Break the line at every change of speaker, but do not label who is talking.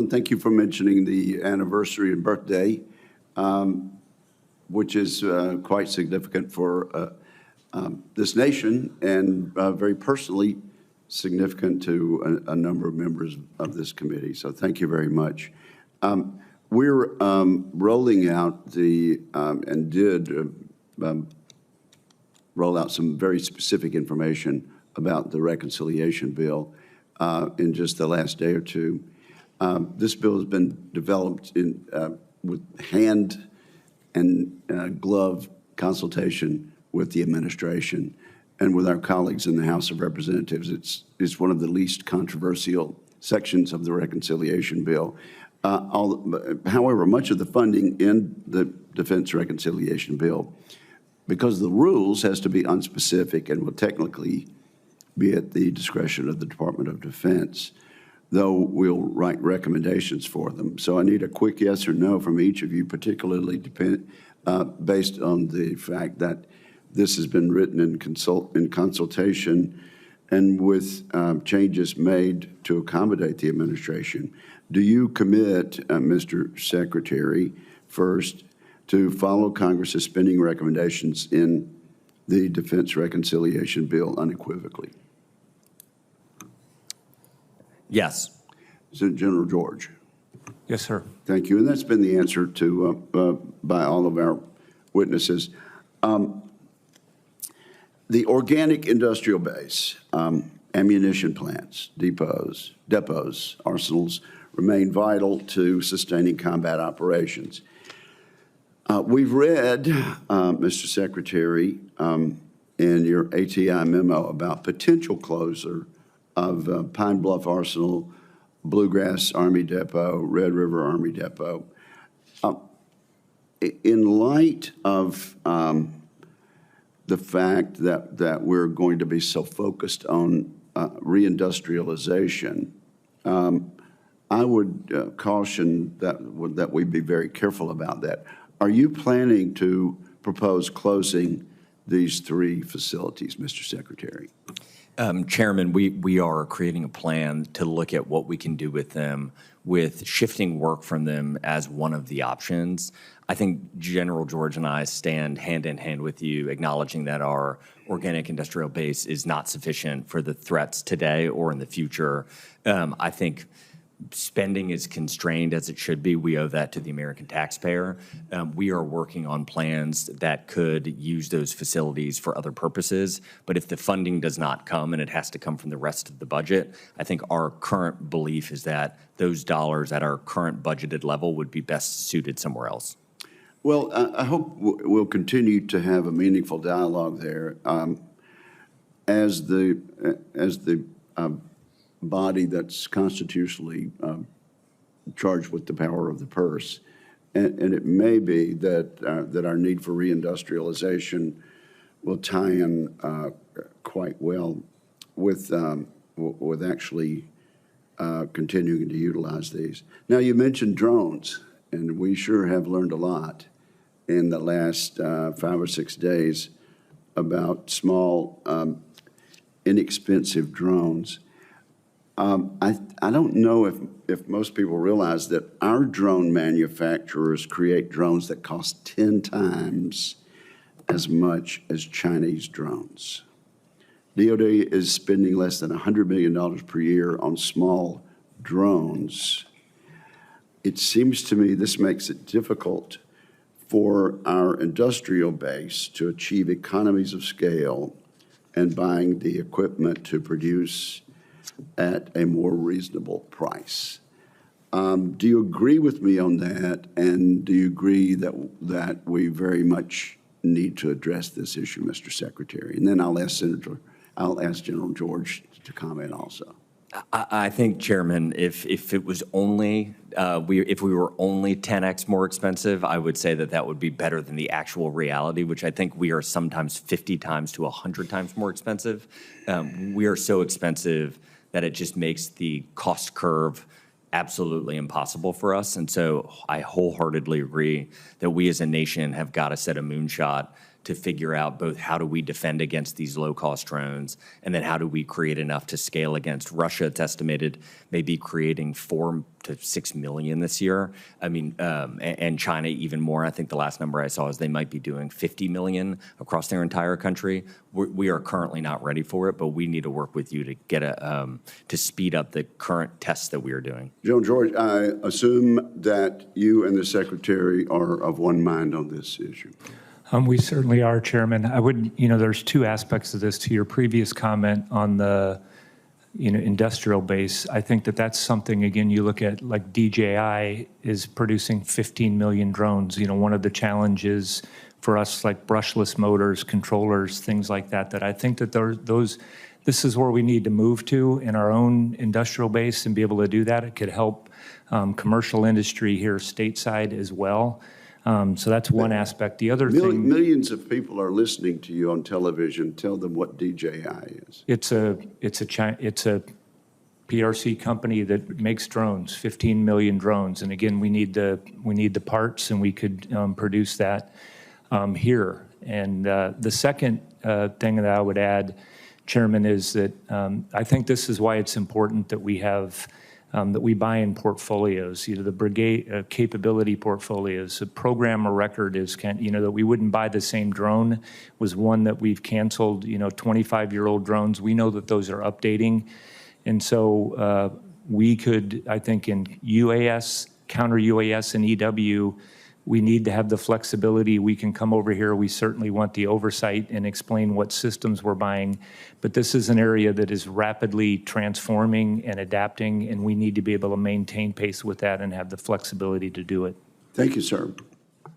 and thank you for mentioning the anniversary and birthday, which is quite significant for this nation and very personally significant to a number of members of this committee. So thank you very much. We're rolling out the, and did roll out some very specific information about the reconciliation bill in just the last day or two. This bill has been developed with hand and glove consultation with the administration and with our colleagues in the House of Representatives. It's one of the least controversial sections of the reconciliation bill. However, much of the funding in the Defense Reconciliation Bill, because of the rules, has to be unspecific and will technically be at the discretion of the Department of Defense, though we'll write recommendations for them. So I need a quick yes or no from each of you, particularly based on the fact that this has been written in consultation and with changes made to accommodate the administration. Do you commit, Mr. Secretary, first, to follow Congress's spending recommendations in the Defense Reconciliation Bill unequivocally?
Yes.
General George.
Yes, sir.
Thank you. And that's been the answer to by all of our witnesses. The organic industrial base, ammunition plants, depots, arsenals remain vital to sustaining combat operations. We've read, Mr. Secretary, in your ATI memo about potential closure of Pine Bluff Arsenal, Bluegrass Army Depot, Red River Army Depot. In light of the fact that we're going to be so focused on reindustrialization, I would caution that we be very careful about that. Are you planning to propose closing these three facilities, Mr. Secretary?
Chairman, we are creating a plan to look at what we can do with them, with shifting work from them as one of the options. I think General George and I stand hand in hand with you, acknowledging that our organic industrial base is not sufficient for the threats today or in the future. I think spending is constrained as it should be. We owe that to the American taxpayer. We are working on plans that could use those facilities for other purposes, but if the funding does not come and it has to come from the rest of the budget, I think our current belief is that those dollars at our current budgeted level would be best suited somewhere else.
Well, I hope we'll continue to have a meaningful dialogue there as the body that's constitutionally charged with the power of the purse. And it may be that our need for reindustrialization will tie in quite well with actually continuing to utilize these. Now, you mentioned drones, and we sure have learned a lot in the last 5 or 6 days about small, inexpensive drones. I don't know if most people realize that our drone manufacturers create drones that cost 10 times as much as Chinese drones. DoD is spending less than $100 million per year on small drones. It seems to me this makes it difficult for our industrial base to achieve economies of scale and buying the equipment to produce at a more reasonable price. Do you agree with me on that? And do you agree that we very much need to address this issue, Mr. Secretary? And then I'll ask General George to comment also.
I think, Chairman, if it was only if we were only 10x more expensive, I would say that would be better than the actual reality, which I think we are sometimes 50 times to 100 times more expensive. We are so expensive that it just makes the cost curve absolutely impossible for us. And so I wholeheartedly agree that we as a nation have got to set a moonshot to figure out both how do we defend against these low-cost drones, and then how do we create enough to scale against. Russia, it's estimated, may be creating 4 to 6 million this year. I mean, and China even more. I think the last number I saw is they might be doing 50 million across their entire country. We are currently not ready for it, but we need to work with you to get to speed up the current tests that we are doing.
Joe and George, I assume that you and the Secretary are of one mind on this issue.
We certainly are, Chairman. I would, there's two aspects of this. To your previous comment on the, industrial base, I think that that's something, again, you look at like DJI is producing 15 million drones. One of the challenges for us, like brushless motors, controllers, things like that, that I think that this is where we need to move to in our own industrial base and be able to do that. It could help commercial industry here stateside as well. So that's one aspect. The other thing,
millions of people are listening to you on television. Tell them what DJI is.
It's a PRC company that makes drones, 15 million drones. And again, we need the parts, and we could produce that here. And the second thing that I would add, Chairman, is that I think this is why it's important that we have that we buy in portfolios, the brigade capability portfolios. A program or record is, that we wouldn't buy the same drone was one that we've canceled, 25-year-old drones. We know that those are updating. And so we could, I think in UAS, counter UAS and EW, we need to have the flexibility. We can come over here. We certainly want the oversight and explain what systems we're buying. But this is an area that is rapidly transforming and adapting, and we need to be able to maintain pace with that and have the flexibility to do it.
Thank you, sir.